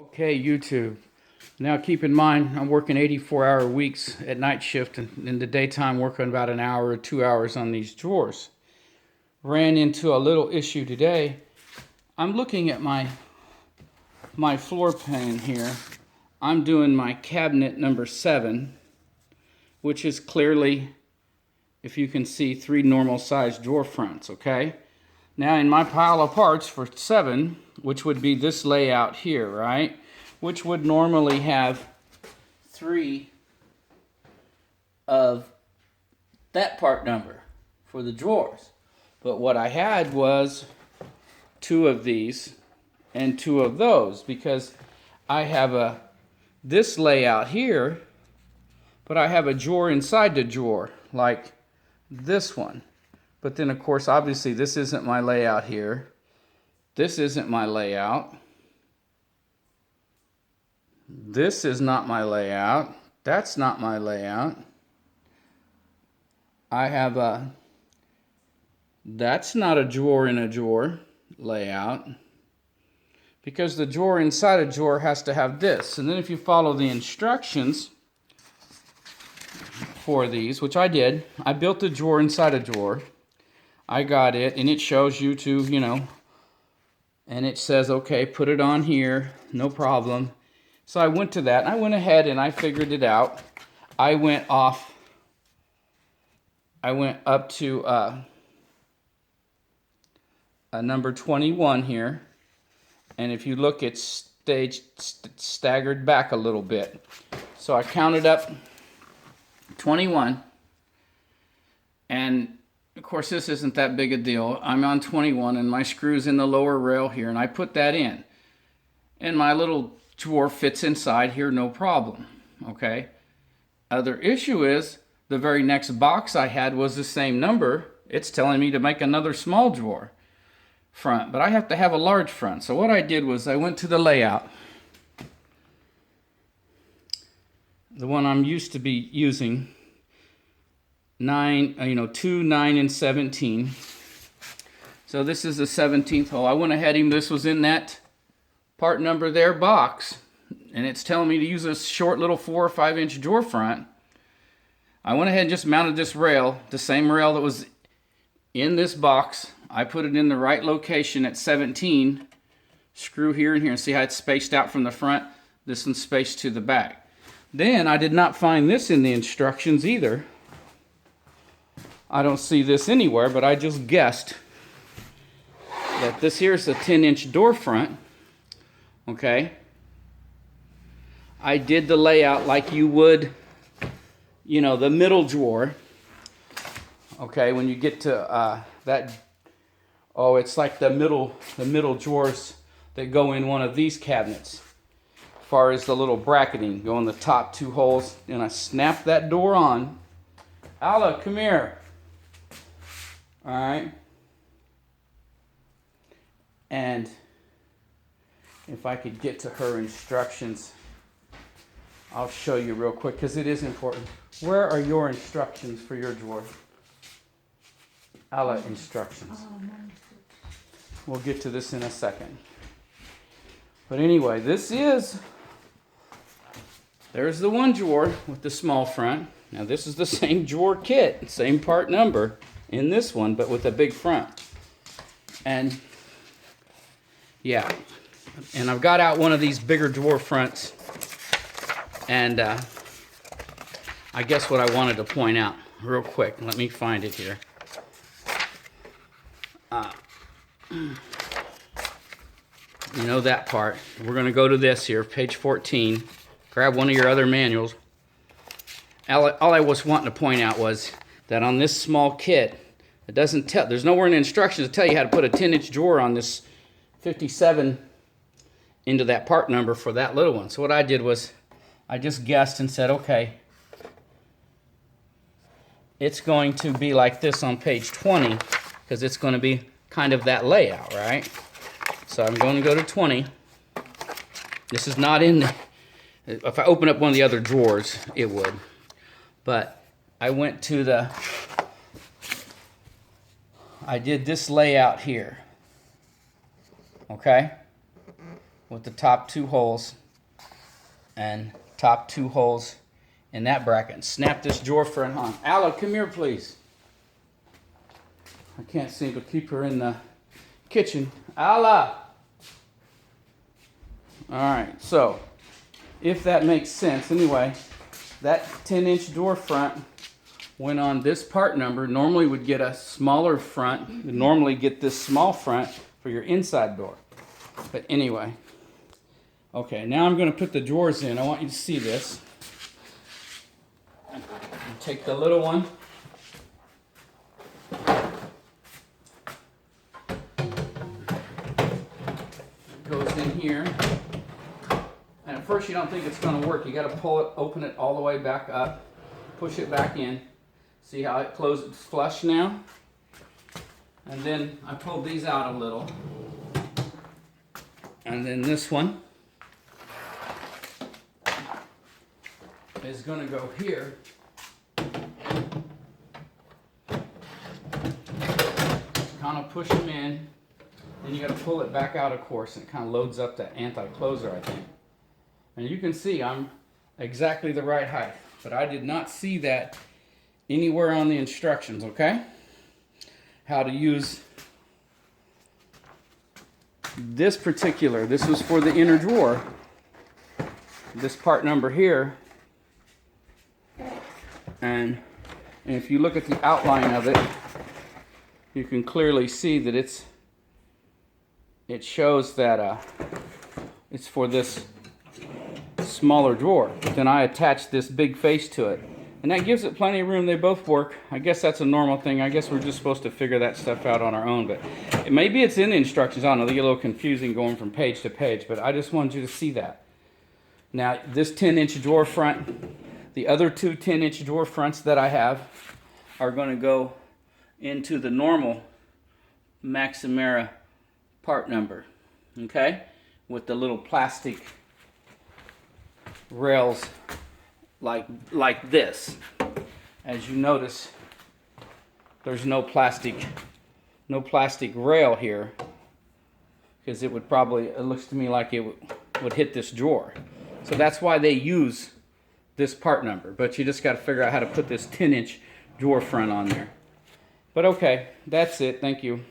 Okay, YouTube. Now keep in mind, I'm working 84-hour weeks at night shift, and in the daytime working about an hour or 2 hours on these drawers. Ran into a little issue today. I'm looking at my floor plan here. I'm doing my cabinet number 7, which is clearly, if you can see, 3 normal sized drawer fronts, okay? Now in my pile of parts for 7, which would be this layout here, right? Which would normally have 3 of that part number for the drawers. But what I had was 2 of these and 2 of those, because I have this layout here, but I have a drawer inside the drawer, like this one. But then, of course, obviously, this isn't my layout here. This isn't my layout. This is not my layout. That's not my layout. I have that's not a drawer in a drawer layout, because the drawer inside a drawer has to have this. And then if you follow the instructions for these, which I did, I built a drawer inside a drawer. I got it, and it shows you to, and it says, okay, put it on here, no problem. So I went to that, and I went ahead and I figured it out. I went up to a number 21 here, and if you look, it's staggered back a little bit. So I counted up 21, and of course this isn't that big a deal. I'm on 21, and my screw's in the lower rail here, and I put that in, and my little drawer fits inside here, no problem. Okay. Other issue is the very next box I had was the same number. It's telling me to make another small drawer front, but I have to have a large front. So what I did was I went to the layout, the one I'm used to be using, 2, 9, and 17. So this is the 17th hole. I went ahead, and this was in that part number there box, and it's telling me to use a short little 4 or 5 inch drawer front. I went ahead and just mounted this rail, the same rail that was in this box. I put it in the right location at 17. Screw here and here, and see how it's spaced out from the front. This one's spaced to the back. Then I did not find this in the instructions either. I don't see this anywhere, but I just guessed that this here's a 10-inch door front. Okay. I did the layout like you would, the middle drawer. Okay, when you get to it's like the middle drawers that go in one of these cabinets. As far as the little bracketing, go in the top 2 holes, and I snap that door on. Alla, come here. All right. And if I could get to her instructions, I'll show you real quick, because it is important. Where are your instructions for your drawer? Alla, instructions. We'll get to this in a second. But anyway, there's the one drawer with the small front. Now this is the same drawer kit, same part number in this one, but with a big front. And yeah, and I've got out one of these bigger drawer fronts, and I guess what I wanted to point out real quick, let me find it here. That part. We're going to go to this here, page 14. Grab one of your other manuals. All I was wanting to point out was that on this small kit, it doesn't tell, there's nowhere in the instructions to tell you how to put a 10-inch drawer on this 57 into that part number for that little one. So what I did was I just guessed and said, okay, it's going to be like this on page 20, because it's going to be kind of that layout, right? So I'm going to go to 20. This is not in if I open up one of the other drawers, it would. But I went to I did this layout here. Okay? with the top 2 holes and top 2 holes in that bracket. And snap this drawer front on. Alla, come here, please. I can't seem to keep her in the kitchen. Alla! Alright, so if that makes sense, anyway, that 10-inch door front went on this part number. Normally would get a smaller front. You'd normally get this small front for your inside door. But anyway, okay, now I'm going to put the drawers in. I want you to see this. Take the little one. It goes in here. And at first you don't think it's going to work. You got to pull it, open it all the way back up, push it back in. See how it closes flush now? And then I pulled these out a little. And then this one is going to go here. Kind of push them in. Then you got to pull it back out, of course, and it kind of loads up that anti-closer, I think. And you can see I'm exactly the right height, but I did not see that anywhere on the instructions, okay? How to use this particular, this was for the inner drawer, this part number here, and if you look at the outline of it, you can clearly see that it shows that it's for this smaller drawer. But then I attached this big face to it, and that gives it plenty of room. They both work. I guess that's a normal thing. I guess we're just supposed to figure that stuff out on our own, but maybe it's in the instructions. I don't know, they get a little confusing going from page to page, but I just wanted you to see that. Now this 10-inch drawer front, the other 2 10-inch drawer fronts that I have are going to go into the normal Maximera part number, okay, with the little plastic rails like this. As you notice, there's no plastic rail here, because it would probably, it looks to me like it would hit this drawer. So that's why they use this part number, but you just got to figure out how to put this 10-inch drawer front on there. But okay, that's it. Thank you.